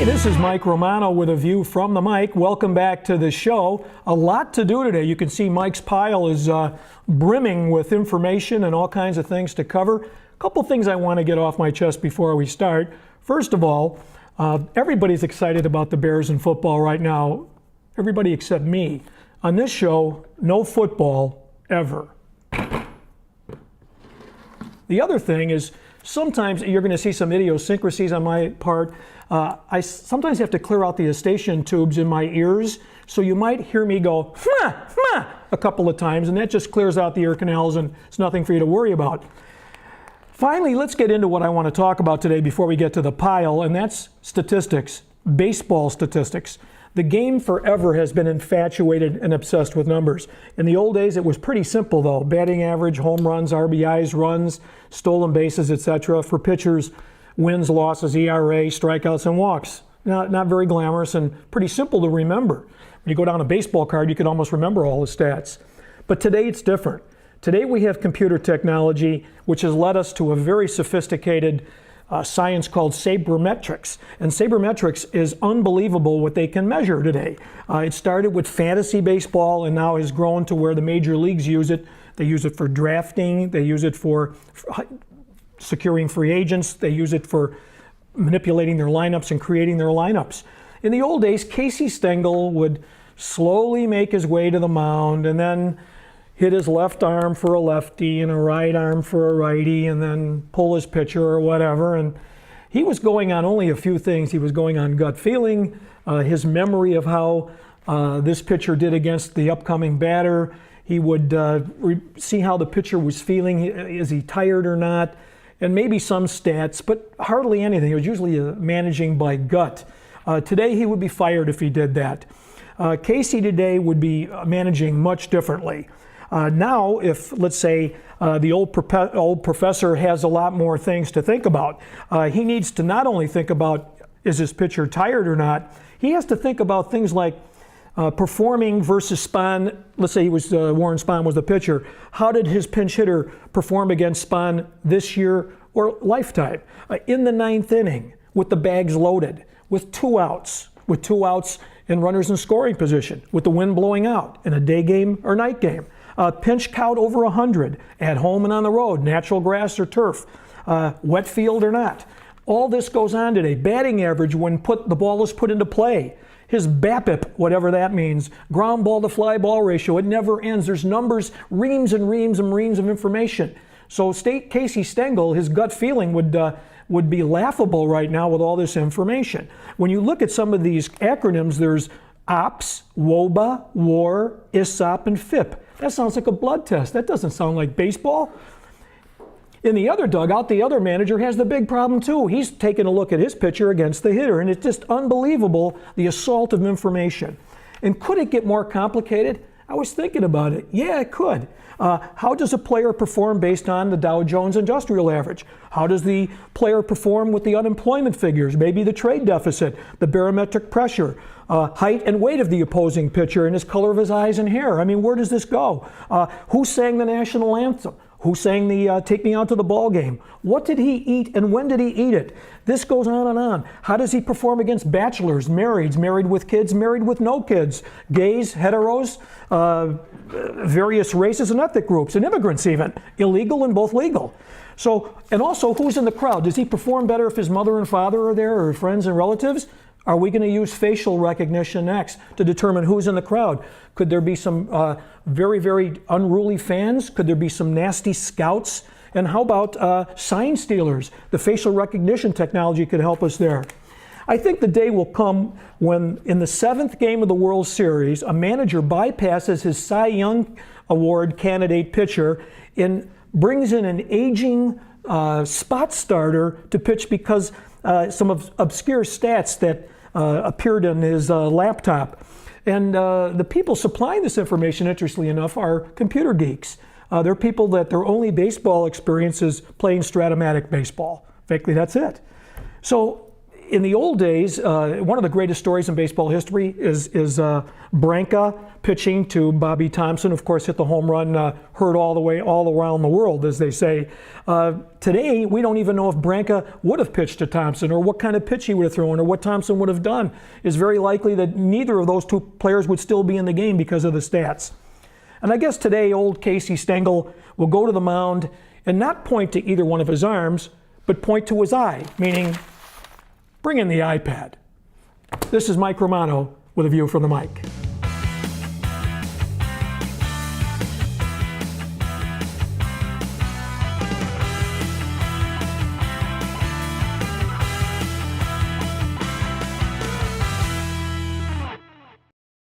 Hey, this is Mike Romano with a view from the mic. Welcome back to the show. A lot to do today. You can see Mike's pile is brimming with information and all kinds of things to cover. A couple things I want to get off my chest before we start. First of all, everybody's excited about the Bears in football right now. Everybody except me. On this show, no football ever. The other thing is, sometimes you're going to see some idiosyncrasies on my part. I sometimes have to clear out the eustachian tubes in my ears, so you might hear me go, "Fma, fma," a couple of times, and that just clears out the ear canals, and it's nothing for you to worry about. Finally, let's get into what I want to talk about today before we get to the pile, and that's statistics, baseball statistics. The game forever has been infatuated and obsessed with numbers. In the old days, it was pretty simple, though. Batting average, home runs, RBIs, runs, stolen bases, etc. For pitchers, wins, losses, ERA, strikeouts, and walks. Not very glamorous and pretty simple to remember. When you go down a baseball card, you can almost remember all the stats. But today, it's different. Today, we have computer technology, which has led us to a very sophisticated science called sabermetrics. And sabermetrics is unbelievable what they can measure today. It started with fantasy baseball and now has grown to where the major leagues use it. They use it for drafting. They use it for securing free agents. They use it for manipulating their lineups and creating their lineups. In the old days, Casey Stengel would slowly make his way to the mound and then hit his left arm for a lefty and a right arm for a righty and then pull his pitcher or whatever. And he was going on only a few things. He was going on gut feeling, his memory of how this pitcher did against the upcoming batter. He would see how the pitcher was feeling. Is he tired or not? And maybe some stats, but hardly anything. It was usually managing by gut. Today he would be fired if he did that. Casey today would be managing much differently. Now, if, let's say, the old professor has a lot more things to think about, he needs to not only think about, is this pitcher tired or not, he has to think about things like performing versus Spahn. Let's say he was Warren Spahn was the pitcher. How did his pinch hitter perform against Spahn this year or lifetime? In the ninth inning, with the bags loaded, with two outs and runners in scoring position, with the wind blowing out in a day game or night game. Pinch count over 100, at home and on the road, natural grass or turf, wet field or not. All this goes on today. Batting average when the ball is put into play. His BABIP, whatever that means, ground ball to fly ball ratio, it never ends. There's numbers, reams and reams and reams of information. So Casey Stengel, his gut feeling would be laughable right now with all this information. When you look at some of these acronyms, there's OPS, WOBA, WAR, ISOP, and FIP. That sounds like a blood test. That doesn't sound like baseball. In the other dugout, the other manager has the big problem too. He's taking a look at his pitcher against the hitter, and it's just unbelievable, the assault of information. And could it get more complicated? I was thinking about it. Yeah, it could. How does a player perform based on the Dow Jones Industrial Average? How does the player perform with the unemployment figures, maybe the trade deficit, the barometric pressure, height and weight of the opposing pitcher, and his color of his eyes and hair? I mean, where does this go? Who sang the national anthem? Who sang the Take Me Out to the Ball Game? What did he eat and when did he eat it? This goes on and on. How does he perform against bachelors, marrieds, married with kids, married with no kids, gays, heteros, various races and ethnic groups, and immigrants even, illegal and both legal. So, and also who's in the crowd? Does he perform better if his mother and father are there or friends and relatives? Are we going to use facial recognition next to determine who's in the crowd? Could there be some very, very unruly fans? Could there be some nasty scouts? And how about sign stealers? The facial recognition technology could help us there. I think the day will come when, in the 7th game of the World Series, a manager bypasses his Cy Young Award candidate pitcher and brings in an aging spot starter to pitch because some obscure stats that appeared in his laptop. And the people supplying this information, interestingly enough, are computer geeks. They're people that their only baseball experience is playing Stratomatic baseball. Frankly, that's it. So in the old days, one of the greatest stories in baseball history is Branca pitching to Bobby Thompson. Of course, hit the home run, heard all around the world, as they say. Today, we don't even know if Branca would have pitched to Thompson, or what kind of pitch he would have thrown, or what Thompson would have done. It's very likely that neither of those two players would still be in the game because of the stats. And I guess today, old Casey Stengel will go to the mound and not point to either one of his arms, but point to his eye, meaning, bring in the iPad. This is Mike Romano with a view from the mic.